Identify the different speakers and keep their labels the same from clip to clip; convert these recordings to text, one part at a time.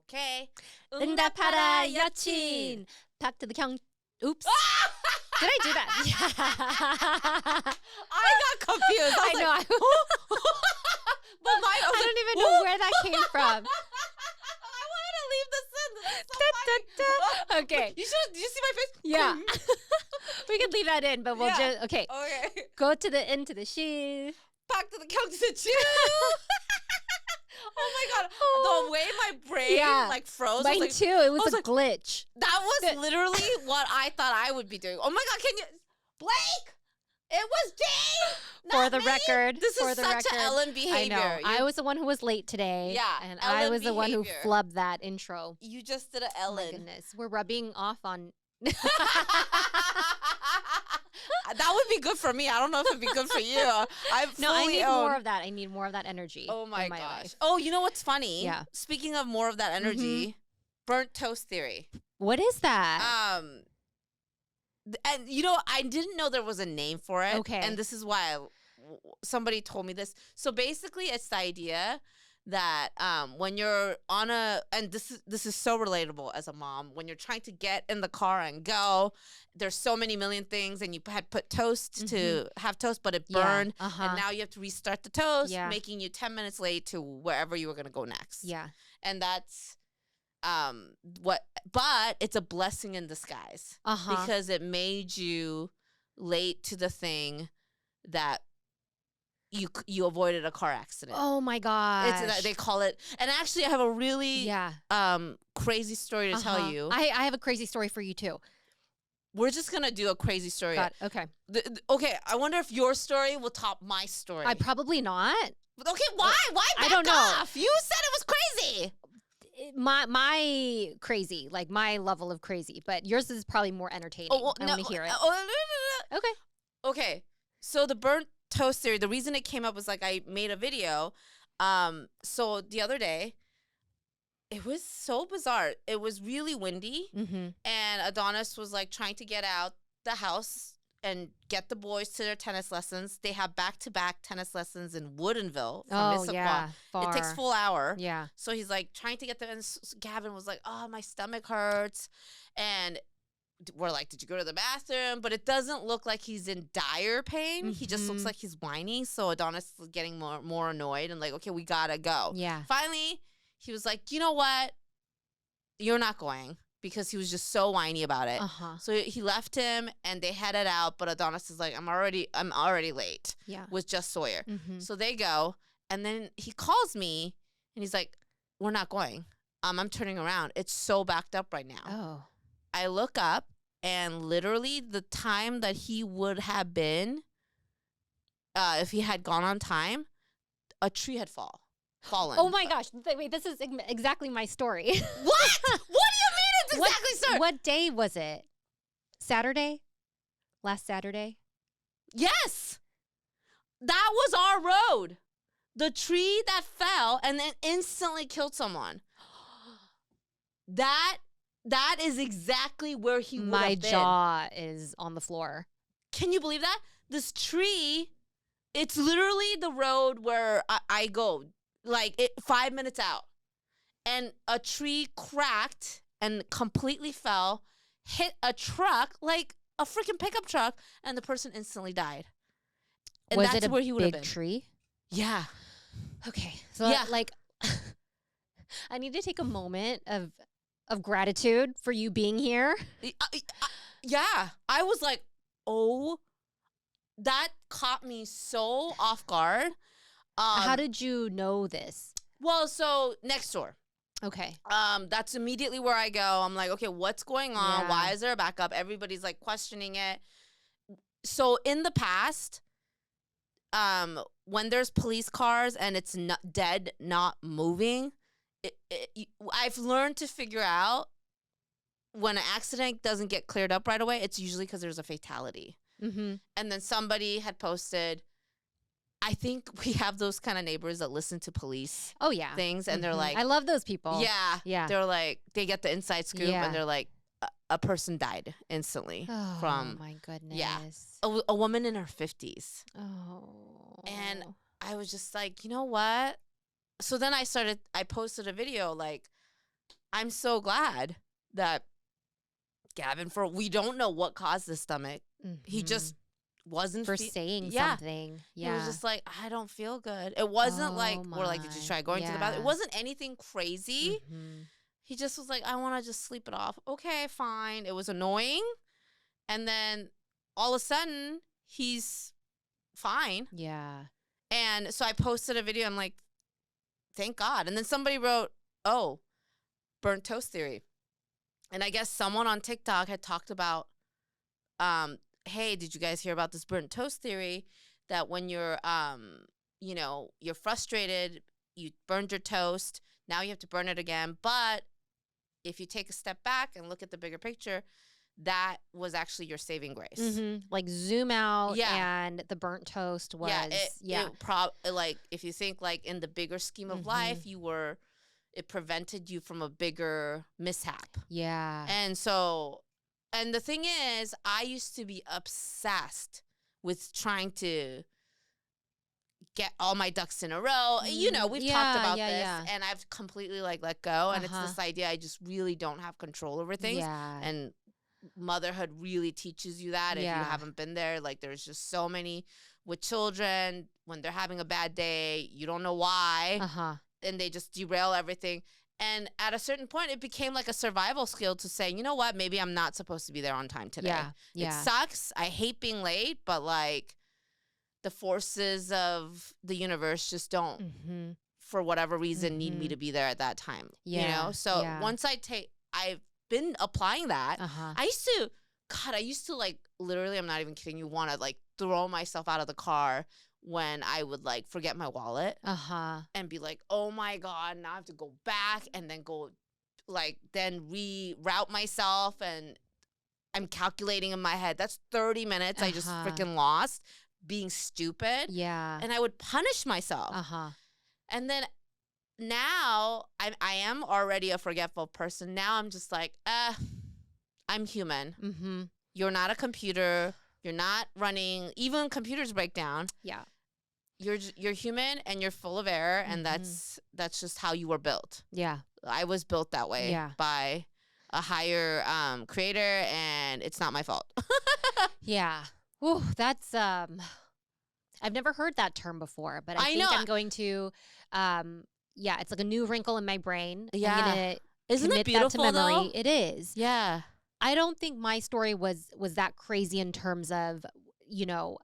Speaker 1: Okay.
Speaker 2: 응답하라 여친. Back to the count. Oops. Did I do that? Yeah.
Speaker 1: I got confused.
Speaker 2: I know.
Speaker 1: But mine,
Speaker 2: I don't even know where that came from.
Speaker 1: I wanted to leave this in. This is so funny.
Speaker 2: Okay.
Speaker 1: Did you see my face?
Speaker 2: Yeah. We could leave that in, but we'll just okay.
Speaker 1: Okay.
Speaker 2: Go to the end to the she.
Speaker 1: Back to the count to the two. Oh my god. The way my brain like froze.
Speaker 2: Mine
Speaker 1: like,
Speaker 2: too. It was a
Speaker 1: like,
Speaker 2: glitch.
Speaker 1: That was literally what I thought I would be doing. Oh my god, can you Blake? It was Dave!
Speaker 2: For the record.
Speaker 1: This
Speaker 2: for
Speaker 1: is
Speaker 2: the
Speaker 1: such
Speaker 2: record.
Speaker 1: an Ellen behavior.
Speaker 2: I know. I was the one who was late today.
Speaker 1: Yeah.
Speaker 2: And
Speaker 1: Ellen
Speaker 2: I was the one who
Speaker 1: behavior.
Speaker 2: flubbed that intro.
Speaker 1: You just did an
Speaker 2: Oh
Speaker 1: Ellen.
Speaker 2: my goodness. We're rubbing off on
Speaker 1: That would be good for me. I don't know if it'd be good for you. I
Speaker 2: need more of that. I need more of that energy.
Speaker 1: Oh my
Speaker 2: in my
Speaker 1: gosh.
Speaker 2: life.
Speaker 1: Oh, you know what's funny?
Speaker 2: Yeah.
Speaker 1: Speaking of more of that energy, burnt toast theory.
Speaker 2: What is that?
Speaker 1: And you know, I didn't know there was a name for it.
Speaker 2: Okay.
Speaker 1: And this is why somebody told me this. So basically, it's the idea that when you're on and this is so relatable as a mom, when you're trying to get in the car and go, there's so many million things, and you had put toast to have toast, but it burned, and now you have to restart the toast, making you 10 minutes late to wherever you were going to go next.
Speaker 2: Yeah.
Speaker 1: And that's but it's a blessing in disguise because it made you late to the thing that you avoided a car accident.
Speaker 2: Oh my gosh.
Speaker 1: They call it, and actually I have a really crazy story to tell you.
Speaker 2: I have a crazy story for you too.
Speaker 1: We're just gonna do a crazy story.
Speaker 2: Okay.
Speaker 1: Okay, I wonder if your story will top my story.
Speaker 2: I probably not.
Speaker 1: Okay, why? Why back
Speaker 2: I don't know.
Speaker 1: off? You said it was crazy.
Speaker 2: My crazy, like my level of crazy, but yours is probably more entertaining. I want to hear it. Okay.
Speaker 1: Okay. So the burnt toast theory, the reason it came up was like I made a video. So the other day, it was so bizarre. It was really windy, and Adonis was like trying to get out the house and get the boys to their tennis lessons. They have back-to-back tennis lessons in Woodinville from Issaquah.
Speaker 2: Far.
Speaker 1: It takes full hour.
Speaker 2: Yeah.
Speaker 1: So he's like trying to get them. And Gavin was like, "Oh, my stomach hurts," and we're like, "Did you go to the bathroom?" But it doesn't look like he's in dire pain. He just looks like he's whining. So Adonis is getting more annoyed and like, "Okay, we gotta go."
Speaker 2: Yeah.
Speaker 1: Finally, he was like, "You know what? You're not going," because he was just so whiny about it. So he left him and they headed out. But Adonis is like, I'm already late.
Speaker 2: Yeah.
Speaker 1: With just Sawyer. So they go, and then he calls me and he's like, "We're not going. I'm turning around. It's so backed up right now."
Speaker 2: Oh.
Speaker 1: I look up, and literally the time that he would have been, if he had gone on time, a tree had fallen.
Speaker 2: Oh my gosh! Wait, this is exactly my story.
Speaker 1: What? What do you mean it's exactly story?
Speaker 2: What day was it? Saturday? Last Saturday?
Speaker 1: Yes, that was our road. The tree that fell and then instantly killed someone. That is exactly where he would have been.
Speaker 2: My jaw is on the floor.
Speaker 1: Can you believe that? This tree, it's literally the road where I go, like 5 minutes out. And a tree cracked and completely fell, hit a truck, like a freaking pickup truck, and the person instantly died. And
Speaker 2: was
Speaker 1: that's
Speaker 2: it a
Speaker 1: where he would have been.
Speaker 2: big tree?
Speaker 1: Yeah.
Speaker 2: Okay. So like I need to take a moment of gratitude for you being here.
Speaker 1: Yeah. I was like, oh, that caught me so off guard.
Speaker 2: How did you know this?
Speaker 1: Well, so next door.
Speaker 2: Okay.
Speaker 1: That's immediately where I go. I'm like, okay, what's going on?
Speaker 2: Yeah.
Speaker 1: Why is there a backup? Everybody's like questioning it. So in the past, when there's police cars and it's not moving, I've learned to figure out when an accident doesn't get cleared up right away, it's usually because there's a fatality. And then somebody had posted, I think we have those kind of neighbors that listen to police things, and they're like,
Speaker 2: I love those people.
Speaker 1: Yeah. They're like, they get the inside scoop, and they're like, a person died instantly from.
Speaker 2: Oh my goodness.
Speaker 1: Yeah. A woman in her 50s.
Speaker 2: Oh.
Speaker 1: And I was just like, you know what? So then I posted a video like, I'm so glad that Gavin, we don't know what caused the stomach. He just wasn't
Speaker 2: for saying something. Yeah.
Speaker 1: It was just like, I don't feel good. It wasn't like, we're like, did you try going to the bathroom? It wasn't anything crazy. He just was like, I want to just sleep it off. Okay, fine. It was annoying. And then all of a sudden, he's fine.
Speaker 2: Yeah.
Speaker 1: And so I posted a video. I'm like, thank God. And then somebody wrote, oh, burnt toast theory. And I guess someone on TikTok had talked about, hey, did you guys hear about this burnt toast theory? That when you're, you're frustrated, you burned your toast. Now you have to burn it again. But if you take a step back and look at the bigger picture, that was actually your saving grace.
Speaker 2: Like zoom out, and the burnt toast was,
Speaker 1: like if you think like in the bigger scheme of life, it prevented you from a bigger mishap.
Speaker 2: Yeah.
Speaker 1: And so, and the thing is, I used to be obsessed with trying to get all my ducks in a row. You know, we've talked about this, and I've completely like let go. And it's this idea I just really don't have control over things.
Speaker 2: Yeah.
Speaker 1: And motherhood really teaches you that if you haven't been there. Like there's just so many with children when they're having a bad day, you don't know why, and they just derail everything. And at a certain point, it became like a survival skill to say, you know what, maybe I'm not supposed to be there on time today. It sucks. I hate being late, but like the forces of the universe just don't, for whatever reason, need me to be there at that time. You know? So once I've been applying that. I used to like, literally, I'm not even kidding you, want to like throw myself out of the car when I would like forget my wallet and be like, oh my God, now I have to go back and then go like then reroute myself, and I'm calculating in my head. That's 30 minutes I just freaking lost being stupid.
Speaker 2: Yeah.
Speaker 1: And I would punish myself. And then now I am already a forgetful person. Now I'm just like, I'm human. You're not a computer. You're not running. Even computers break down.
Speaker 2: Yeah.
Speaker 1: You're human and you're full of error, and that's just how you were built.
Speaker 2: Yeah.
Speaker 1: I was built that way by a higher creator, and it's not my fault.
Speaker 2: Yeah. Ooh, that's I've never heard that term before, but I think I'm going to it's like a new wrinkle in my brain.
Speaker 1: Yeah.
Speaker 2: I'm gonna
Speaker 1: Isn't it beautiful
Speaker 2: that to memory.
Speaker 1: though?
Speaker 2: It is.
Speaker 1: Yeah.
Speaker 2: I don't think my story was that crazy in terms of,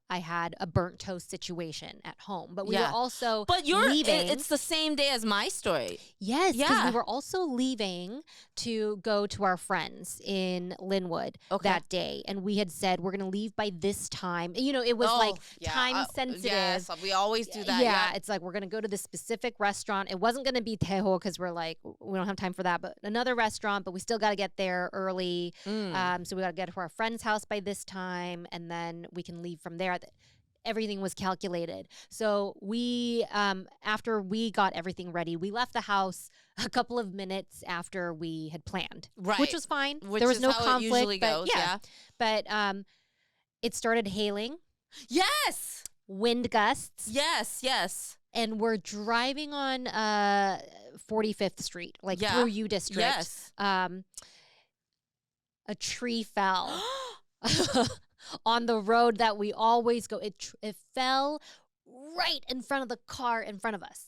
Speaker 2: I had a burnt toast situation at home, but we were also leaving.
Speaker 1: It's the same day as my story.
Speaker 2: Yes, because we were also leaving to go to our friends in Linwood that day, and we had said we're going to leave by this time. It was time sensitive.
Speaker 1: Yes, we always do that.
Speaker 2: Yeah, it's like we're going to go to this specific restaurant. It wasn't going to be Teho because we're like, we don't have time for that, but another restaurant, but we still got to get there early. So we got to get to our friend's house by this time, and then we can leave from there. Everything was calculated. So we, after we got everything ready, we left the house a couple of minutes after we had planned, which was fine. There was no conflict. It usually goes, but it started hailing.
Speaker 1: Yes.
Speaker 2: Wind gusts.
Speaker 1: Yes.
Speaker 2: And we're driving on 45th Street, like through U District.
Speaker 1: Yes.
Speaker 2: A tree fell. On the road that we always go. It fell right in front of the car in front of us.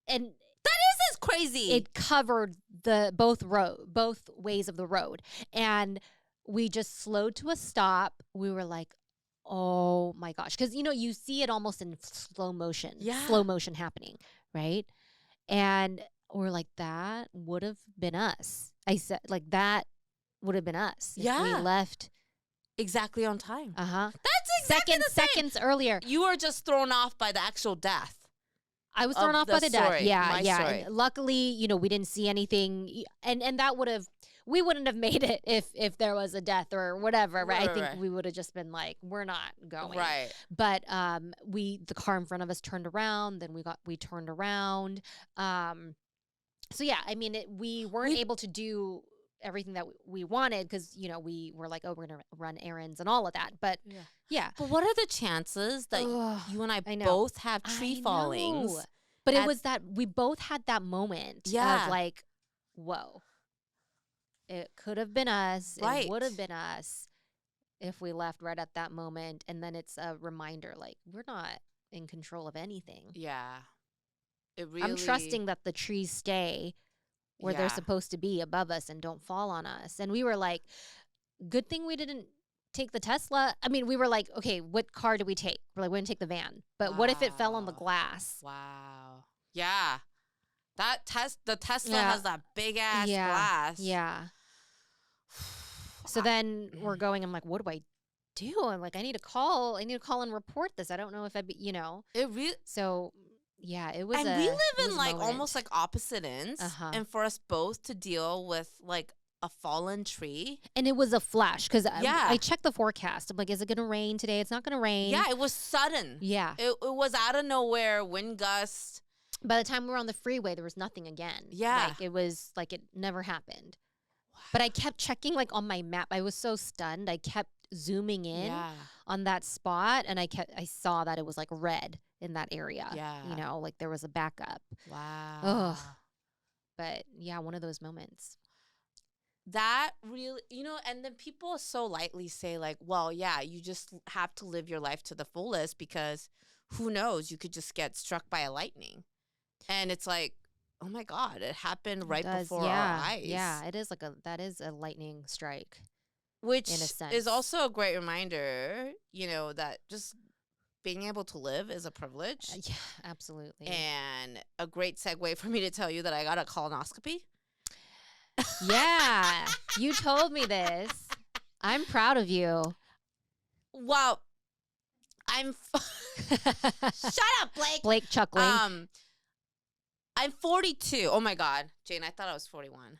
Speaker 2: And
Speaker 1: that is crazy.
Speaker 2: It covered both ways of the road. And we just slowed to a stop. We were like, oh my gosh. Because, you see it almost in slow motion.
Speaker 1: Yeah.
Speaker 2: Slow motion happening, right? And we're like, that would have been us. I said, like, that would have been us.
Speaker 1: Yeah.
Speaker 2: If we left
Speaker 1: exactly on time.
Speaker 2: That's
Speaker 1: exactly the same.
Speaker 2: Seconds earlier.
Speaker 1: You were just thrown off by the actual death.
Speaker 2: I was thrown off by the death. Yeah.
Speaker 1: Story.
Speaker 2: And luckily, we didn't see anything, and that we wouldn't have made it if there was a death or whatever. Right? I think we would have just been like, we're not going.
Speaker 1: Right.
Speaker 2: But the car in front of us turned around. Then we turned around. So yeah, I mean, we weren't able to do everything that we wanted because we were like, oh, we're gonna run errands and all of that, but
Speaker 1: but what are the chances that you and I both have tree fallings?
Speaker 2: But it was that we both had that moment of like, whoa, it could have been us.
Speaker 1: Right.
Speaker 2: It would have been us if we left right at that moment. And then it's a reminder, like, we're not in control of anything.
Speaker 1: Yeah. It really.
Speaker 2: I'm trusting that the trees stay where they're
Speaker 1: Yeah.
Speaker 2: supposed to be above us and don't fall on us. And we were like, good thing we didn't take the Tesla. I mean, we were like, okay, what car do we take? We're like, we're going to take the van. But what if it fell on the
Speaker 1: Wow.
Speaker 2: glass?
Speaker 1: Wow. Yeah. The Tesla
Speaker 2: Yeah.
Speaker 1: has that big ass
Speaker 2: Yeah.
Speaker 1: glass.
Speaker 2: Yeah. So then we're going, I'm like, what do I do? I'm like, I need to call and report this. I don't know if I'd be,
Speaker 1: It really.
Speaker 2: So yeah, it was
Speaker 1: And
Speaker 2: a,
Speaker 1: we
Speaker 2: it
Speaker 1: live
Speaker 2: was
Speaker 1: in
Speaker 2: a
Speaker 1: like
Speaker 2: moment.
Speaker 1: almost like opposite ends.
Speaker 2: Uh-huh.
Speaker 1: And for us both to deal with like a fallen tree.
Speaker 2: And it was a flash because
Speaker 1: Yeah.
Speaker 2: I checked the forecast. I'm like, is it going to rain today? It's not going to rain.
Speaker 1: Yeah, it was sudden.
Speaker 2: Yeah.
Speaker 1: It was out of nowhere, wind gust.
Speaker 2: By the time we were on the freeway, there was nothing again.
Speaker 1: Yeah.
Speaker 2: Like it was like it never happened. But I kept checking like on my map. I was so stunned. I kept zooming in
Speaker 1: Yeah.
Speaker 2: on that spot and I saw that it was like red in that area.
Speaker 1: Yeah.
Speaker 2: Like there was a backup.
Speaker 1: Wow.
Speaker 2: Ugh. But yeah, one of those moments.
Speaker 1: That really, and then people so lightly say like, well, yeah, you just have to live your life to the fullest because who knows, you could just get struck by a lightning. And it's like, oh my God, it happened right before our eyes.
Speaker 2: Yeah, it is that is a lightning strike.
Speaker 1: Which
Speaker 2: in a sense.
Speaker 1: is also a great reminder, that just being able to live is a privilege.
Speaker 2: Yeah, absolutely.
Speaker 1: And a great segue for me to tell you that I got a colonoscopy.
Speaker 2: Yeah, you told me this. I'm proud of you.
Speaker 1: Well, shut up, Blake.
Speaker 2: Blake chuckling.
Speaker 1: I'm 42. Oh my God, Jane, I thought I was 41.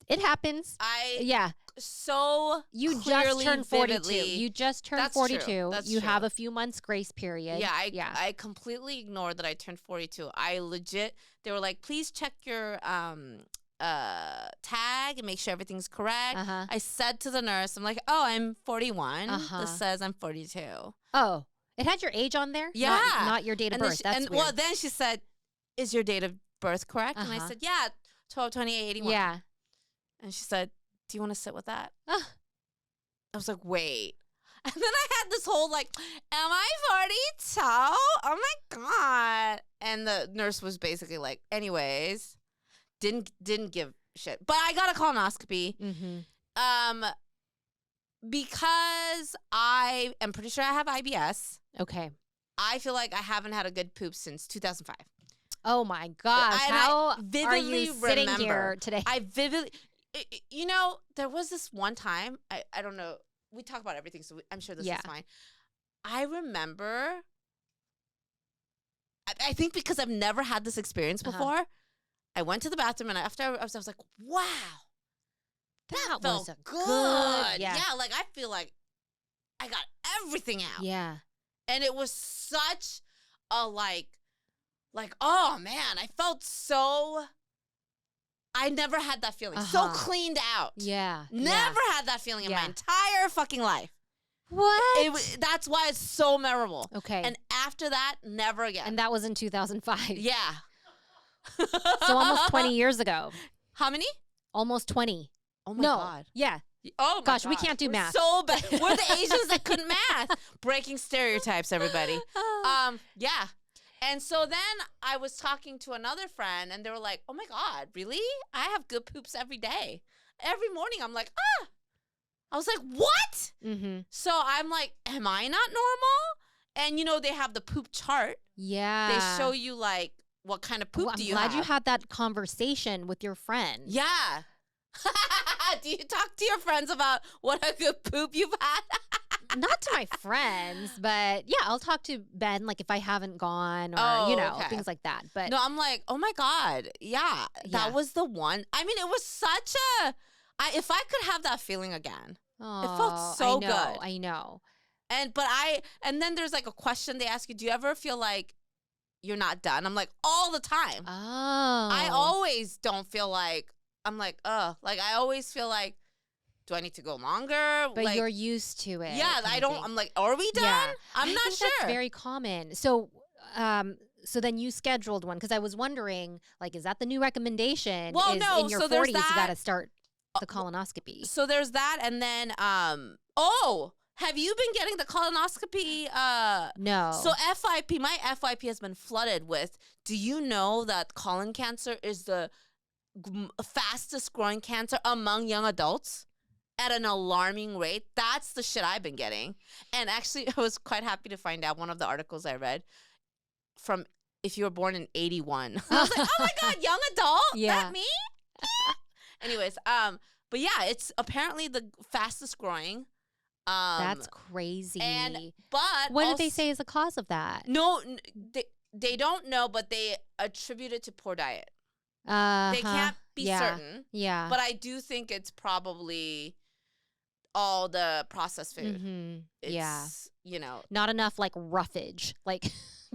Speaker 2: It happens. Yeah.
Speaker 1: So
Speaker 2: You just
Speaker 1: clearly,
Speaker 2: turned 42.
Speaker 1: vividly-
Speaker 2: You just turned
Speaker 1: That's
Speaker 2: 42.
Speaker 1: true. That's
Speaker 2: you have
Speaker 1: true.
Speaker 2: a few months grace period.
Speaker 1: Yeah, I completely ignored that I turned 42. They were like, please check your tag and make sure everything's correct.
Speaker 2: Uh-huh.
Speaker 1: I said to the nurse, I'm like, oh, I'm 41.
Speaker 2: Uh-huh.
Speaker 1: This says I'm 42.
Speaker 2: Oh, it had your age on there?
Speaker 1: Yeah.
Speaker 2: Not your date of birth. That's weird.
Speaker 1: Well, then she said, is your date of birth correct? And I
Speaker 2: Uh-huh.
Speaker 1: said, yeah, 12/28/81.
Speaker 2: Yeah.
Speaker 1: And she said, do you want to sit with that?
Speaker 2: Ah.
Speaker 1: I was like, wait. And then I had this whole like, am I 42? Oh my God. And the nurse was basically like, anyways, didn't give shit. But I got a colonoscopy.
Speaker 2: Mm-hmm.
Speaker 1: Because I am pretty sure I have IBS.
Speaker 2: Okay.
Speaker 1: I feel like I haven't had a good poop since 2005.
Speaker 2: Oh my gosh.
Speaker 1: And I
Speaker 2: How are
Speaker 1: vividly
Speaker 2: you sitting
Speaker 1: remember.
Speaker 2: here today?
Speaker 1: I vividly, there was this one time, I don't know, we talk about everything, so I'm sure this is fine. I remember, I think because I've never had this experience before, I went to the bathroom and after I was like, wow, that felt
Speaker 2: was a
Speaker 1: good.
Speaker 2: Yeah.
Speaker 1: Like I feel like I got everything out.
Speaker 2: Yeah.
Speaker 1: And it was such a like, oh man, I felt so, I never had that feeling. So cleaned out.
Speaker 2: Yeah.
Speaker 1: Never had that feeling in my
Speaker 2: Yeah.
Speaker 1: entire fucking life.
Speaker 2: What?
Speaker 1: That's why it's so memorable.
Speaker 2: Okay.
Speaker 1: And after that, never again.
Speaker 2: And that was in 2005.
Speaker 1: Yeah.
Speaker 2: So almost 20 years ago.
Speaker 1: How many?
Speaker 2: Almost 20.
Speaker 1: Oh my
Speaker 2: No.
Speaker 1: God.
Speaker 2: Yeah.
Speaker 1: Oh my
Speaker 2: Gosh, we
Speaker 1: God.
Speaker 2: can't do
Speaker 1: We're
Speaker 2: math.
Speaker 1: So bad. We're the Asians that couldn't math. Breaking stereotypes, everybody. Yeah. And so then I was talking to another friend and they were like, oh my God, really? I have good poops every day. Every morning I'm like, ah. I was like, what?
Speaker 2: Mm-hmm.
Speaker 1: So I'm like, am I not normal? And they have the poop chart.
Speaker 2: Yeah.
Speaker 1: They show you like, what kind of poop
Speaker 2: Well,
Speaker 1: do
Speaker 2: I'm
Speaker 1: you
Speaker 2: glad
Speaker 1: have?
Speaker 2: you had that conversation with your friend.
Speaker 1: Yeah. Do you talk to your friends about what a good poop you've had?
Speaker 2: Not to my friends, but yeah, I'll talk to Ben like if I haven't gone or
Speaker 1: okay.
Speaker 2: things like that. But
Speaker 1: No, I'm like, oh my God. Yeah.
Speaker 2: Yeah.
Speaker 1: That was the one. I mean, it was such a, if I could have that feeling again.
Speaker 2: oh,
Speaker 1: felt so
Speaker 2: I know,
Speaker 1: good.
Speaker 2: I know.
Speaker 1: And then there's like a question they ask you, do you ever feel like you're not done? I'm like, all the time.
Speaker 2: Oh.
Speaker 1: I always don't feel like, I'm like, like I always feel like, do I need to go longer?
Speaker 2: But
Speaker 1: like,
Speaker 2: you're used to it.
Speaker 1: yeah,
Speaker 2: kind
Speaker 1: I
Speaker 2: of
Speaker 1: don't,
Speaker 2: thing.
Speaker 1: I'm like, are we done?
Speaker 2: Yeah.
Speaker 1: I'm
Speaker 2: I
Speaker 1: not
Speaker 2: think
Speaker 1: sure.
Speaker 2: That's very common. So So then you scheduled one because I was wondering, like, is that the new recommendation?
Speaker 1: Well,
Speaker 2: is
Speaker 1: no,
Speaker 2: in your
Speaker 1: so there's
Speaker 2: 40s, you got
Speaker 1: that.
Speaker 2: to start the colonoscopy.
Speaker 1: So there's that, and then have you been getting the colonoscopy?
Speaker 2: No.
Speaker 1: So FYP, my FYP has been flooded with. Do you know that colon cancer is the fastest growing cancer among young adults at an alarming rate? That's the shit I've been getting. And actually, I was quite happy to find out one of the articles I read from if you were born in 81. I was like, oh my God, young adult?
Speaker 2: Yeah.
Speaker 1: That me? Anyways, but yeah, it's apparently the fastest growing.
Speaker 2: That's crazy.
Speaker 1: But
Speaker 2: what did they say is the cause of that?
Speaker 1: No, they don't know, but they attribute it to poor diet. They can't be certain.
Speaker 2: Yeah.
Speaker 1: But I do think it's probably all the processed food.
Speaker 2: It's,
Speaker 1: you know,
Speaker 2: not enough like roughage, like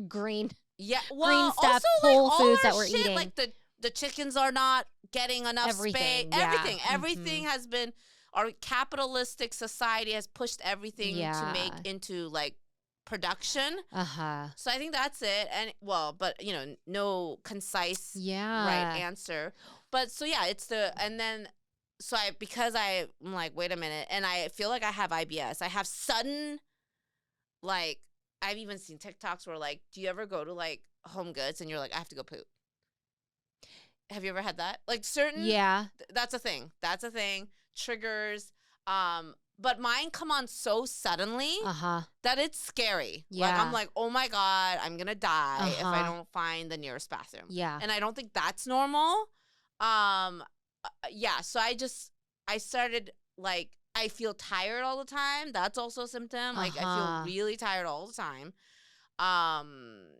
Speaker 2: green.
Speaker 1: Yeah,
Speaker 2: green stuff,
Speaker 1: also,
Speaker 2: whole
Speaker 1: like,
Speaker 2: foods
Speaker 1: all
Speaker 2: that we're
Speaker 1: shit,
Speaker 2: eating.
Speaker 1: Like the chickens are not getting enough space. Everything has been. Our capitalistic society has pushed everything to make into like production. So I think that's it. And but you know, no concise right answer. But so yeah, it's and then so I'm like, wait a minute, and I feel like I have IBS. I have sudden, like, I've even seen TikToks where like, do you ever go to like Home Goods and you're like, I have to go poop? Have you ever had that? Like certain that's a thing. Triggers. But mine come on so suddenly that it's scary.
Speaker 2: Yeah.
Speaker 1: Like I'm like, oh my God, I'm gonna die if I don't find the nearest bathroom.
Speaker 2: Yeah.
Speaker 1: And I don't think that's normal. So I started like, I feel tired all the time. That's also a symptom. Like I feel really tired all the time. I'm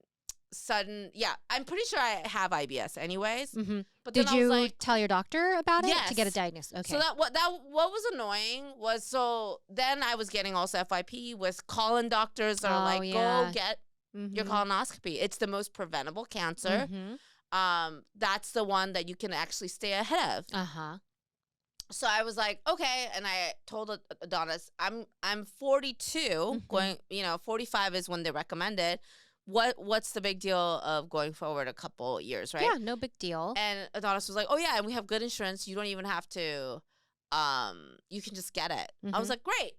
Speaker 1: pretty sure I have IBS anyways. But
Speaker 2: did
Speaker 1: then
Speaker 2: you
Speaker 1: I was like,
Speaker 2: tell your doctor about it
Speaker 1: yes.
Speaker 2: to get a diagnosis? Okay.
Speaker 1: So what was annoying was, so then I was getting also FYP with colon doctors that are like, go get your colonoscopy. It's the most preventable cancer. That's the one that you can actually stay ahead of. So I was like, okay, and I told Adonis, I'm 42, going, 45 is when they recommend it. What's the big deal of going forward a couple years, right?
Speaker 2: Yeah, no big deal.
Speaker 1: And Adonis was like, oh yeah, and we have good insurance. You don't even have to, you can just get it. I was like, great.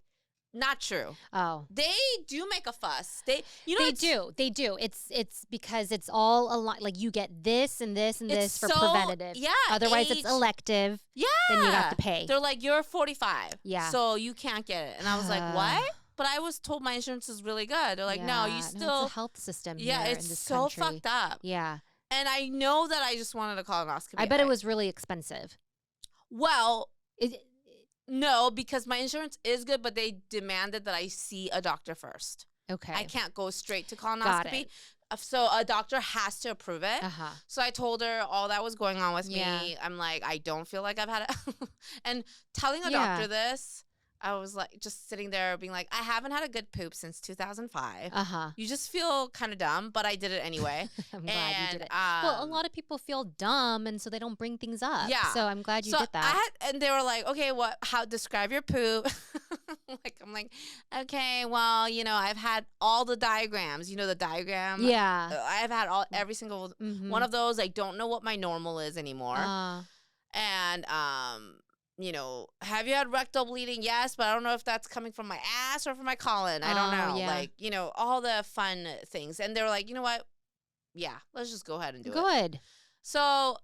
Speaker 1: Not true.
Speaker 2: Oh.
Speaker 1: They do make a fuss. They
Speaker 2: do. It's because it's all like you get this and this and this for preventative.
Speaker 1: Yeah.
Speaker 2: Otherwise it's elective. Yeah. Then you have to pay.
Speaker 1: They're like, you're 45.
Speaker 2: Yeah.
Speaker 1: So you can't get it. And I was like, what? But I was told my insurance is really good. They're like, no, you still.
Speaker 2: It's a health system here
Speaker 1: it's
Speaker 2: in this
Speaker 1: so
Speaker 2: country.
Speaker 1: fucked up.
Speaker 2: Yeah.
Speaker 1: And I know that I just wanted a colonoscopy.
Speaker 2: I bet it was really expensive.
Speaker 1: Well, no, because my insurance is good, but they demanded that I see a doctor first. Okay. I can't go straight to colonoscopy. Got it. So a doctor has to approve it. So I told her all that was going on with me. I'm like, I don't feel like I've had it. And telling a doctor this, I was like, just sitting there being like, I haven't had a good poop since 2005. You just feel kind of dumb, but I did it anyway.
Speaker 2: I'm glad you did it. Well, a lot of people feel dumb, and so they don't bring things up. Yeah. So I'm glad you did that.
Speaker 1: And they were like, okay, how describe your poop? I'm like, okay, well, I've had all the diagrams. You know the diagram?
Speaker 2: Yeah.
Speaker 1: I've had every single one of those. I don't know what my normal is anymore. And have you had rectal bleeding? Yes, but I don't know if that's coming from my ass or from my colon. I don't know. Yeah. Like, all the fun things. And they were like, you know what? Yeah, let's just go ahead and do it.
Speaker 2: Good.
Speaker 1: So,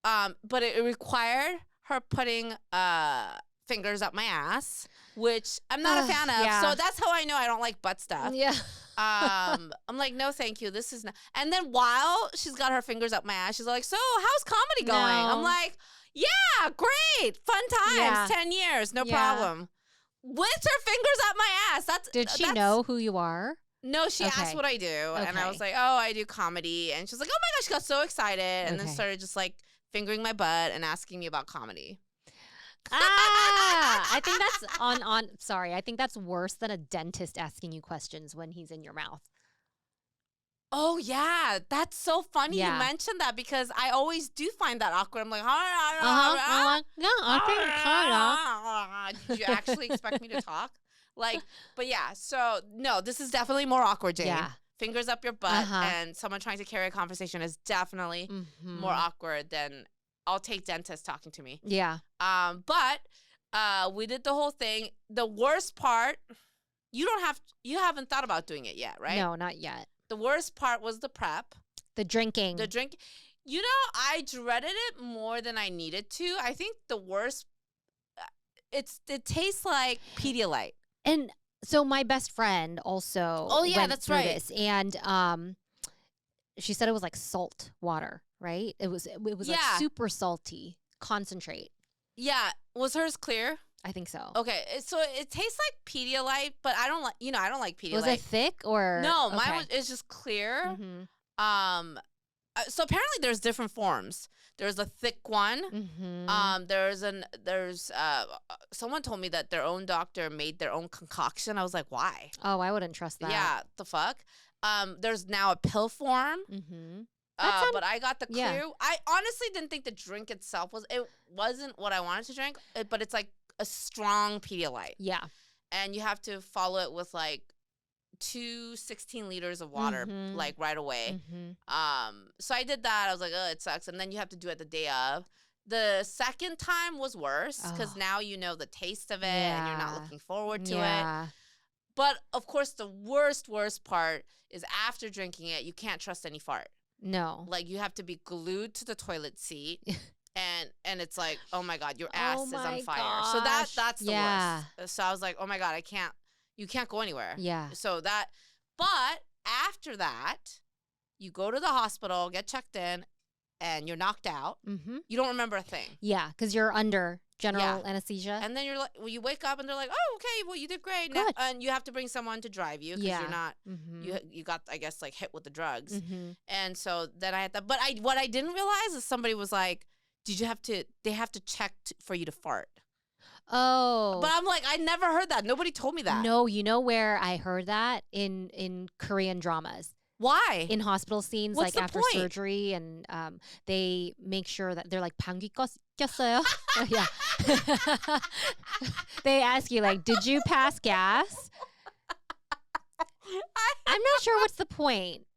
Speaker 1: but it required her putting fingers up my ass, which I'm not a fan of. Yeah. So that's how I know I don't like butt stuff. Yeah. I'm like, no, thank you. This is not. And then while she's got her fingers up my ass, she's like, so how's comedy going? I'm like, yeah, great. Fun times. 10 years. No problem. With her fingers up my ass.
Speaker 2: Did she know who you are?
Speaker 1: No, she asked what I do. And I was like, oh, I do comedy. And she's like, oh my gosh, she got so excited. And then started just like fingering my butt and asking me about comedy.
Speaker 2: I think that's sorry. I think that's worse than a dentist asking you questions when he's in your mouth.
Speaker 1: Oh, yeah. That's so funny you mentioned that, because I always do find that awkward. I'm like, did you actually expect me to talk? Like, but yeah. So, no, this is definitely more awkward, Jane. Yeah. fingers up your butt and someone trying to carry a conversation is definitely more awkward than I'll take dentist talking to me.
Speaker 2: Yeah.
Speaker 1: But we did the whole thing. The worst part, you haven't thought about doing it yet, right?
Speaker 2: No, not yet.
Speaker 1: The worst part was the prep.
Speaker 2: The drinking.
Speaker 1: You know, I dreaded it more than I needed to. I think the worst, it tastes like Pedialyte.
Speaker 2: And so my best friend also went through this, and she said it was like salt water, right? It was like super salty concentrate.
Speaker 1: Yeah, was hers clear?
Speaker 2: I think so.
Speaker 1: Okay, so it tastes like Pedialyte, but I don't like Pedialyte.
Speaker 2: Was it thick or
Speaker 1: no? Mine was just clear. So apparently there's different forms. There's a thick one. There's someone told me that their own doctor made their own concoction. I was like, why?
Speaker 2: Oh, I wouldn't trust that.
Speaker 1: Yeah, the fuck. There's now a pill form. But I got the clear. Yeah. I honestly didn't think the drink itself wasn't what I wanted to drink, but it's like a strong Pedialyte.
Speaker 2: Yeah.
Speaker 1: And you have to follow it with like 16 liters of water, like right away. So I did that. I was like, oh, it sucks. And then you have to do it the day of. The second time was worse because now you know the taste of it and you're not looking forward to it. But of course, the worst part is after drinking it, you can't trust any fart.
Speaker 2: No.
Speaker 1: Like you have to be glued to the toilet seat. And it's like, oh my God, your ass is on fire.
Speaker 2: Gosh.
Speaker 1: So that's the worst. So I was like, oh my God, you can't go anywhere.
Speaker 2: Yeah.
Speaker 1: But after that, you go to the hospital, get checked in, and you're knocked out. You don't remember a thing.
Speaker 2: Yeah, because you're under general anesthesia.
Speaker 1: And then you wake up and they're like, oh, okay, well, you did great. Now, and you have to bring someone to drive you because you're not, you got, I guess, like hit with the drugs. And so then I had that. But what I didn't realize is somebody was like, they have to check for you to fart.
Speaker 2: Oh.
Speaker 1: But I'm like, I never heard that. Nobody told me that.
Speaker 2: No, you know where I heard that? In Korean dramas.
Speaker 1: Why?
Speaker 2: In hospital scenes,
Speaker 1: What's
Speaker 2: like after
Speaker 1: point?
Speaker 2: surgery, and they make sure that they're like, 방귀 꼈어요? Yeah. They ask you, like, did you pass gas? I'm not sure what's the point.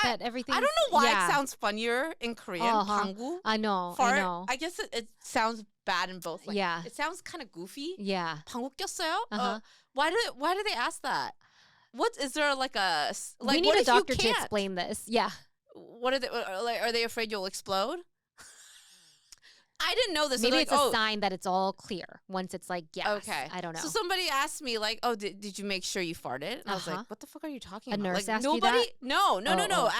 Speaker 2: That everything.
Speaker 1: I don't know why it sounds funnier in Korean. 방구.
Speaker 2: I know.
Speaker 1: Fart.
Speaker 2: I know.
Speaker 1: I guess it sounds bad in both. Like,
Speaker 2: yeah.
Speaker 1: It sounds kind of goofy.
Speaker 2: Yeah.
Speaker 1: 방구 꼈어요? Why do they ask that? What is there like a like?
Speaker 2: We need a doctor to explain this. Yeah.
Speaker 1: What are they? Like, are they afraid you'll explode? I didn't know this.
Speaker 2: Maybe
Speaker 1: like,
Speaker 2: it's a sign that it's all clear once it's like yes.
Speaker 1: Okay.
Speaker 2: I don't know.
Speaker 1: So somebody asked me like, "Oh, did you make sure you farted?" And I was like, "What the fuck are you talking about?"
Speaker 2: A nurse
Speaker 1: like,
Speaker 2: asked you that?
Speaker 1: No.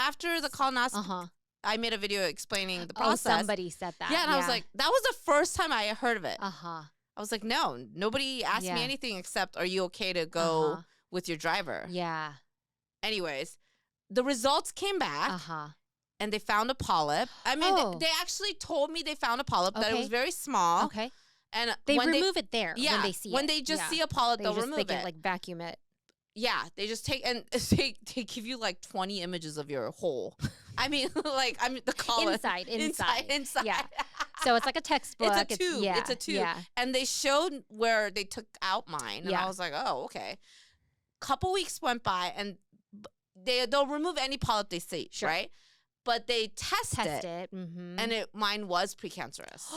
Speaker 1: After the colonoscopy, I made a video explaining the process.
Speaker 2: Oh, somebody said that.
Speaker 1: Yeah, and I was like, that was the first time I heard of it. I was like, no, nobody asked me anything except, "Are you okay to go with your driver?"
Speaker 2: Yeah.
Speaker 1: Anyways, the results came back. And they found a polyp. I mean, they actually told me they found a polyp, that it was very small.
Speaker 2: Okay.
Speaker 1: And
Speaker 2: they remove it there when they see it.
Speaker 1: When they just see a polyp, they'll remove it.
Speaker 2: Like vacuum it.
Speaker 1: Yeah, they just take, and they give you like 20 images of your hole. I mean, the colon.
Speaker 2: Inside.
Speaker 1: Yeah.
Speaker 2: So it's like a textbook.
Speaker 1: It's a tube. It's a tube.
Speaker 2: Yeah.
Speaker 1: And they showed where they took out mine. And I was like, oh, okay. Couple weeks went by, and they'll remove any polyp they see, right? But they test it. And mine was precancerous.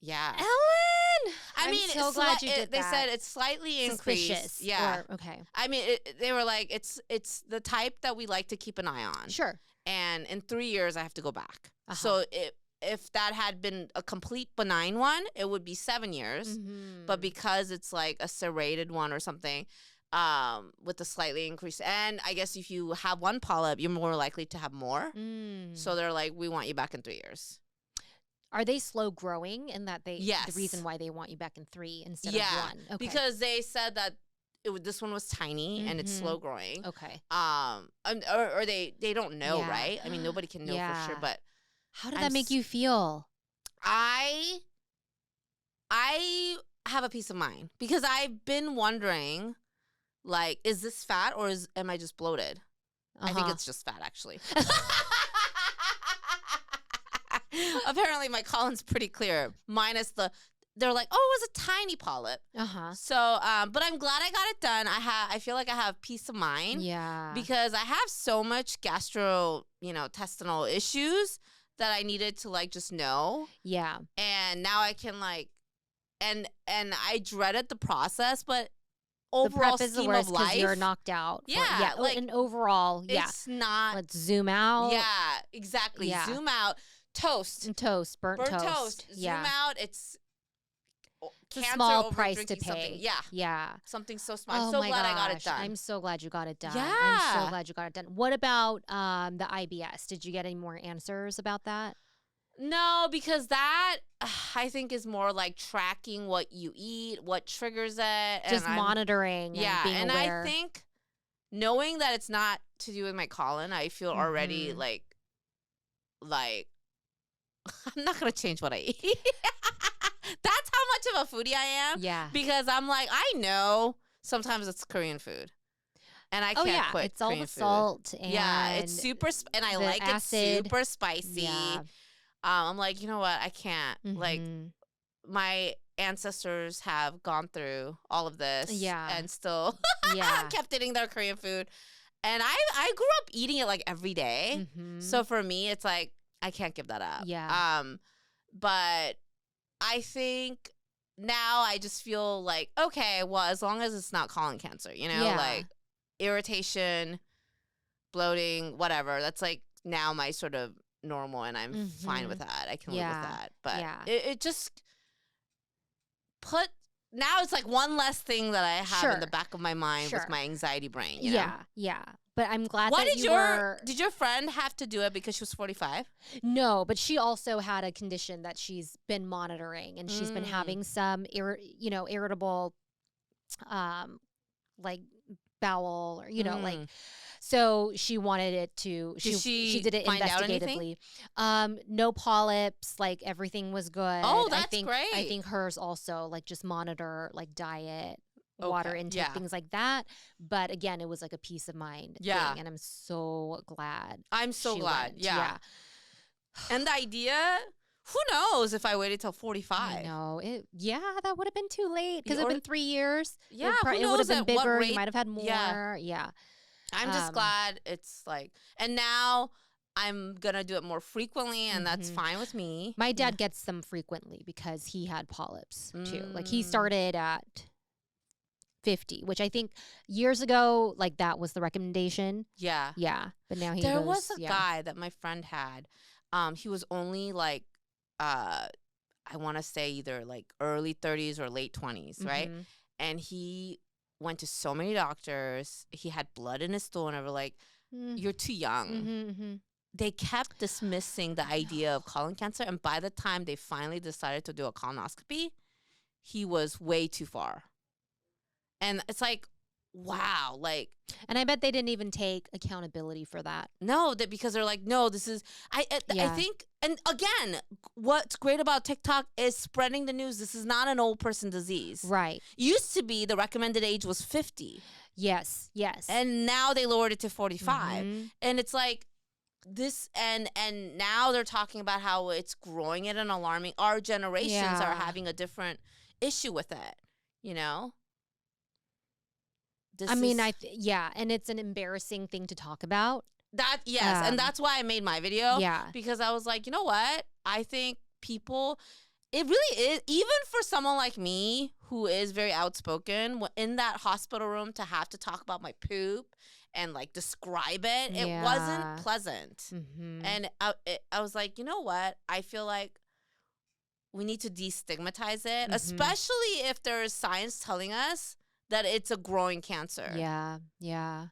Speaker 1: Yeah.
Speaker 2: Ellen!
Speaker 1: I mean,
Speaker 2: so glad you did
Speaker 1: they
Speaker 2: that.
Speaker 1: said it's slightly increased. Yeah.
Speaker 2: Okay.
Speaker 1: I mean, they were like, it's the type that we like to keep an eye on.
Speaker 2: Sure.
Speaker 1: And in 3 years, I have to go back. So if that had been a complete benign one, it would be 7 years. But because it's like a serrated one or something, with a slightly increased, and I guess if you have one polyp, you're more likely to have more. So they're like, we want you back in 3 years.
Speaker 2: Are they slow growing in that
Speaker 1: Yes.
Speaker 2: the reason why they want you back in 3 instead of 1? Okay.
Speaker 1: Because they said that this one was tiny and it's slow growing.
Speaker 2: Okay.
Speaker 1: Or they don't know, right? I mean, nobody can know for sure, but
Speaker 2: how did that make you feel?
Speaker 1: I have a peace of mind because I've been wondering, like, is this fat or am I just bloated? I think it's just fat, actually. Apparently, my colon's pretty clear, minus the they're like, oh, it was a tiny polyp.
Speaker 2: Uh-huh.
Speaker 1: So, but I'm glad I got it done. I feel like I have peace of mind.
Speaker 2: Yeah.
Speaker 1: Because I have so much intestinal issues that I needed to like just know.
Speaker 2: Yeah.
Speaker 1: And now I can like, and I dreaded the process, but
Speaker 2: The
Speaker 1: overall
Speaker 2: prep is the
Speaker 1: scheme
Speaker 2: worst
Speaker 1: of
Speaker 2: because
Speaker 1: life,
Speaker 2: you're knocked out.
Speaker 1: Yeah, like,
Speaker 2: and overall, yeah.
Speaker 1: it's not.
Speaker 2: Let's zoom out.
Speaker 1: Yeah, exactly.
Speaker 2: Yeah.
Speaker 1: Zoom out. Toast.
Speaker 2: And toast. Burnt toast.
Speaker 1: Zoom out. It's
Speaker 2: a
Speaker 1: cancer
Speaker 2: small
Speaker 1: over
Speaker 2: price to
Speaker 1: drinking
Speaker 2: pay.
Speaker 1: something. Yeah.
Speaker 2: Yeah.
Speaker 1: Something so small. I'm
Speaker 2: Oh
Speaker 1: so
Speaker 2: my
Speaker 1: glad
Speaker 2: gosh.
Speaker 1: I got it done.
Speaker 2: I'm so glad you got it done.
Speaker 1: Yeah.
Speaker 2: I'm so glad you got it done. What about the IBS? Did you get any more answers about that?
Speaker 1: No, because that I think is more like tracking what you eat, what triggers it.
Speaker 2: Just monitoring and being aware.
Speaker 1: I think knowing that it's not to do with my colon, I feel already like I'm not going to change what I eat. That's how much of a foodie I am.
Speaker 2: Yeah.
Speaker 1: Because I'm like, I know sometimes it's Korean food. And I can't quit
Speaker 2: it's all
Speaker 1: Korean
Speaker 2: the
Speaker 1: food.
Speaker 2: salt and
Speaker 1: it's super, and I like
Speaker 2: acid.
Speaker 1: it super spicy.
Speaker 2: Yeah.
Speaker 1: I'm like, you know what? I can't. Like,
Speaker 2: Mhm.
Speaker 1: my ancestors have gone through all of this.
Speaker 2: Yeah.
Speaker 1: And still
Speaker 2: Yeah.
Speaker 1: kept eating their Korean food. And I grew up eating it like every day.
Speaker 2: Mhm.
Speaker 1: So for me, it's like, I can't give that up.
Speaker 2: Yeah.
Speaker 1: But I think now I just feel like, okay, well, as long as it's not colon cancer,
Speaker 2: Yeah.
Speaker 1: like irritation, bloating, whatever. That's like now my sort of normal, and I'm fine with that. I can live with that. But it just now it's like one less thing that I have in the back of my mind with my anxiety brain. You know?
Speaker 2: Yeah. But I'm glad
Speaker 1: Why
Speaker 2: that
Speaker 1: did your friend have to do it because she was 45?
Speaker 2: No, but she also had a condition that she's been monitoring, and she's been having some irritable like bowel or like, so she wanted it to she did it investigatively. No polyps, like everything was good.
Speaker 1: Oh, that's great.
Speaker 2: I think hers also, like, just monitor like diet, water intake, things like that. But again, it was like a peace of mind thing, and I'm so glad.
Speaker 1: I'm so glad. Yeah. And the idea, who knows if I waited till 45?
Speaker 2: No, that would have been too late because it would have been 3 years.
Speaker 1: Yeah,
Speaker 2: it would have been bigger. You might have had more. Yeah.
Speaker 1: I'm just glad it's like, and now I'm going to do it more frequently, and that's fine with me.
Speaker 2: My dad gets them frequently because he had polyps too. Like, he started at 50, which I think years ago, like, that was the recommendation.
Speaker 1: Yeah.
Speaker 2: Yeah. But now
Speaker 1: there was a guy that my friend had. He was only like, I want to say either like early 30s or late 20s, right? And he went to so many doctors. He had blood in his stool, and they were like, you're too young. They kept dismissing the idea of colon cancer, and by the time they finally decided to do a colonoscopy, he was way too far. And it's like, wow, like,
Speaker 2: and I bet they didn't even take accountability for that.
Speaker 1: No, because they're like, no, this is, I think, and again, what's great about TikTok is spreading the news. This is not an old person disease.
Speaker 2: Right.
Speaker 1: Used to be the recommended age was 50.
Speaker 2: Yes.
Speaker 1: And now they lowered it to 45. And it's like this, and now they're talking about how it's growing at an alarming, our generations are having a different issue with it,
Speaker 2: and it's an embarrassing thing to talk about.
Speaker 1: And that's why I made my video.
Speaker 2: Yeah.
Speaker 1: Because I was like, you know what? I think people, it really is, even for someone like me who is very outspoken, in that hospital room to have to talk about my poop and like describe it, it wasn't pleasant. And I was like, you know what? I feel like we need to destigmatize it, especially if there is science telling us that it's a growing cancer.
Speaker 2: Yeah.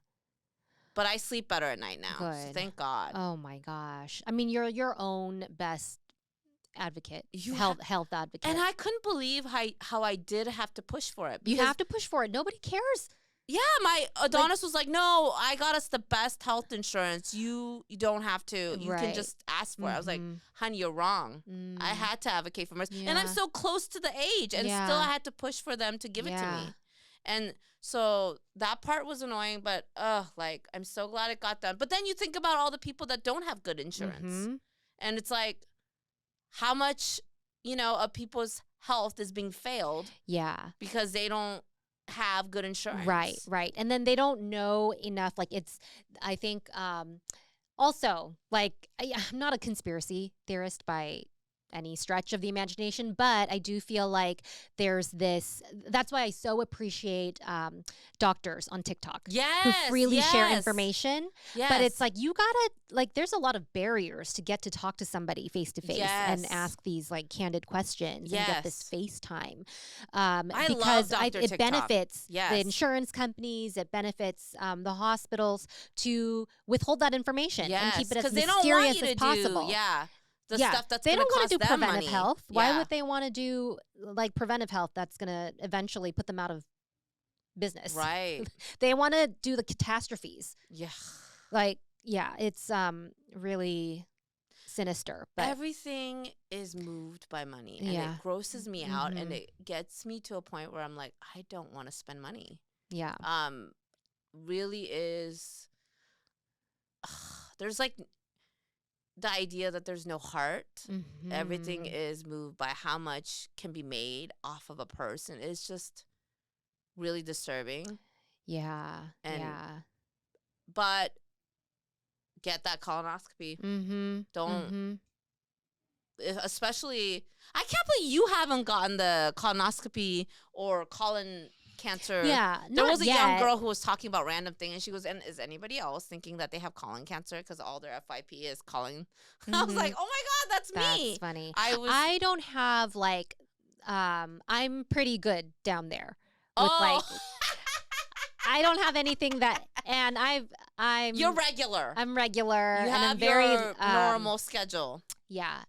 Speaker 1: But I sleep better at night now.
Speaker 2: Good.
Speaker 1: So thank God.
Speaker 2: Oh my gosh. I mean, you're your own best advocate, health advocate.
Speaker 1: And I couldn't believe how I did have to push for it.
Speaker 2: You have to push for it. Nobody cares.
Speaker 1: Yeah, my Adonis was like, no, I got us the best health insurance. You don't have to. You can just ask for it. I was like, honey, you're wrong. I had to advocate for myself. And I'm so close to the age, and still I had to push for them to give it to me. And so that part was annoying, but like, I'm so glad it got done. But then you think about all the people that don't have good insurance. And it's like, how much, of people's health is being failed because they don't have good insurance.
Speaker 2: Right. And then they don't know enough. Like I think, also, like, I'm not a conspiracy theorist by any stretch of the imagination, but I do feel like there's this. That's why I so appreciate doctors on TikTok who freely share information. But it's like you gotta there's a lot of barriers to get to talk to somebody face to face and ask these like candid questions and get this FaceTime. Because it benefits the insurance companies, it benefits the hospitals to withhold that information and keep it as mysterious as possible. The stuff that's they don't want to do preventive health. Why would they want to do like preventive health that's going to eventually put them out of business?
Speaker 1: Right.
Speaker 2: They want to do the catastrophes.
Speaker 1: Yeah.
Speaker 2: It's really sinister. But
Speaker 1: everything is moved by money, and it grosses me out, and it gets me to a point where I'm like, I don't want to spend money.
Speaker 2: Yeah.
Speaker 1: Really is. There's like. The idea that there's no heart, everything is moved by how much can be made off of a person is just really disturbing. But get that colonoscopy. Don't, especially, I can't believe you haven't gotten the colonoscopy or colon cancer. There was a young girl who was talking about random thing, and she goes, and is anybody else thinking that they have colon cancer because all their FYP is colon? I was like, oh my God, that's me.
Speaker 2: That's funny. I don't have I'm pretty good down there with I don't have anything that, and
Speaker 1: you're regular.
Speaker 2: I'm regular.
Speaker 1: You
Speaker 2: and
Speaker 1: have
Speaker 2: I'm very
Speaker 1: your normal schedule.
Speaker 2: Yeah.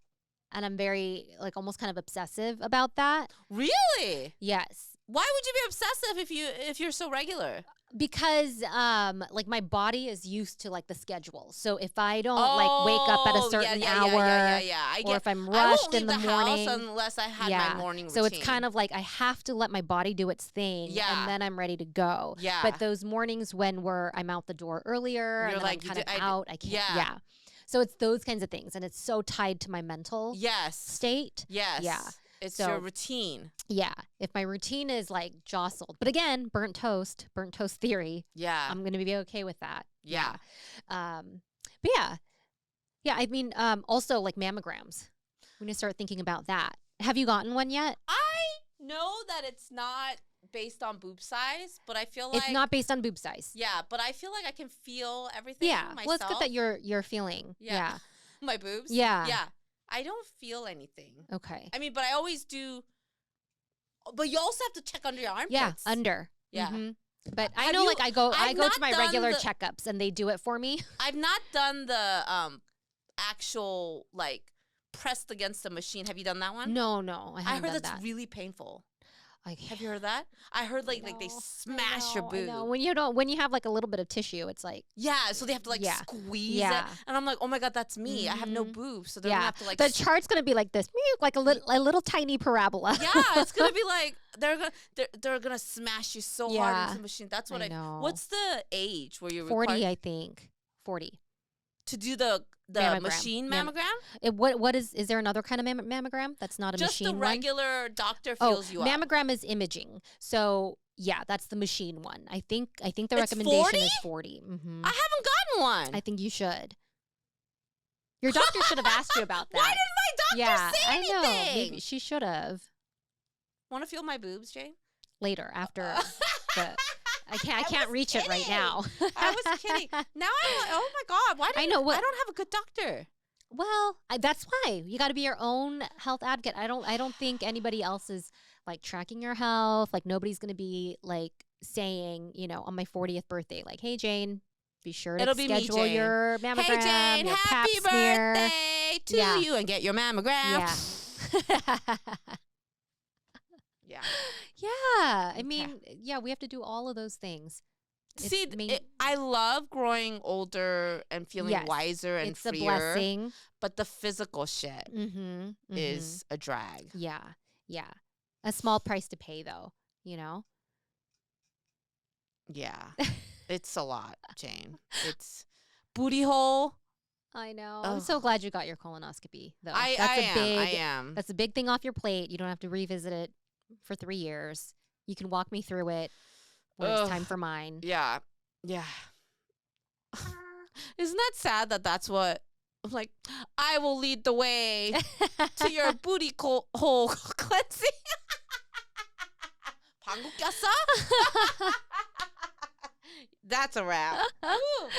Speaker 2: And I'm very almost kind of obsessive about that.
Speaker 1: Really?
Speaker 2: Yes.
Speaker 1: Why would you be obsessive if you're so regular?
Speaker 2: Because my body is used to the schedule. So if I don't wake up at a certain hour, or if I'm rushed in the morning,
Speaker 1: house unless I had my morning routine.
Speaker 2: So it's kind of like I have to let my body do its thing, and then I'm ready to go. But those mornings when I'm out the door earlier, and I'm kind of out, I can't. Yeah. So it's those kinds of things, and it's so tied to my mental state.
Speaker 1: Yes. Yeah. It's your routine.
Speaker 2: Yeah. If my routine is jostled, but again, burnt toast theory.
Speaker 1: Yeah.
Speaker 2: I'm going to be okay with that.
Speaker 1: Yeah.
Speaker 2: But yeah. Yeah. I mean, also mammograms. We need to start thinking about that. Have you gotten one yet?
Speaker 1: I know that it's not based on boob size, but I feel like
Speaker 2: it's not based on boob size.
Speaker 1: Yeah. But I feel like I can feel everything myself.
Speaker 2: Well, it's good that you're feeling. Yeah.
Speaker 1: My boobs.
Speaker 2: Yeah.
Speaker 1: Yeah. I don't feel anything.
Speaker 2: Okay.
Speaker 1: I mean, but I always do. But you also have to check under your armpits.
Speaker 2: Yeah, under.
Speaker 1: Yeah.
Speaker 2: But I know, I go to my regular checkups, and they do it for me.
Speaker 1: I've not done the actual pressed against the machine. Have you done that one?
Speaker 2: No, I haven't.
Speaker 1: I heard
Speaker 2: done
Speaker 1: that's
Speaker 2: that.
Speaker 1: really painful. Have you heard that? I heard they smash your boob.
Speaker 2: When you have a little bit of tissue, it's
Speaker 1: so they have to squeeze it, and I'm like, oh my God, that's me. I have no boobs, so they're gonna have to
Speaker 2: the chart's gonna be like this, like a little tiny parabola.
Speaker 1: Yeah, it's gonna be they're gonna smash you so hard into the machine. That's what I know. What's the age where you're
Speaker 2: 40?
Speaker 1: Required?
Speaker 2: I think 40
Speaker 1: to do the mammogram. Machine mammogram.
Speaker 2: What is there another kind of mammogram that's not a machine one?
Speaker 1: Just the regular doctor feels you up.
Speaker 2: Mammogram is imaging. So yeah, that's the machine one. I think the recommendation is 40.
Speaker 1: I haven't gotten one.
Speaker 2: I think you should. Your doctor should have asked you about that.
Speaker 1: Why didn't my doctor say anything?
Speaker 2: I know. Maybe she should have.
Speaker 1: Want to feel my boobs, Jane?
Speaker 2: Later, after the. I can't reach it right now.
Speaker 1: I was kidding. Now I'm like, oh my God, why I don't have a good doctor?
Speaker 2: Well, that's why you got to be your own health advocate. I don't think anybody else is tracking your health. Nobody's going to be saying, on my 40th birthday, hey Jane, be sure to schedule your mammogram,
Speaker 1: hey Jane,
Speaker 2: your pap
Speaker 1: happy
Speaker 2: smear.
Speaker 1: birthday to you, and get your mammogram.
Speaker 2: Yeah. Yeah. I mean, we have to do all of those things.
Speaker 1: I love growing older and feeling wiser and freer. It's a blessing. But the physical shit is a drag.
Speaker 2: Yeah. Yeah. A small price to pay, though,
Speaker 1: Yeah. It's a lot, Jane. It's booty hole.
Speaker 2: I know.
Speaker 1: Ugh.
Speaker 2: I'm so glad you got your colonoscopy, though.
Speaker 1: I am.
Speaker 2: That's a big thing off your plate. You don't have to revisit it for 3 years. You can walk me through it when it's time for mine.
Speaker 1: Yeah. Yeah. Isn't that sad that that's what, like, I will lead the way to your booty hole cleansing. 방구 꼈어? That's a wrap. Woo.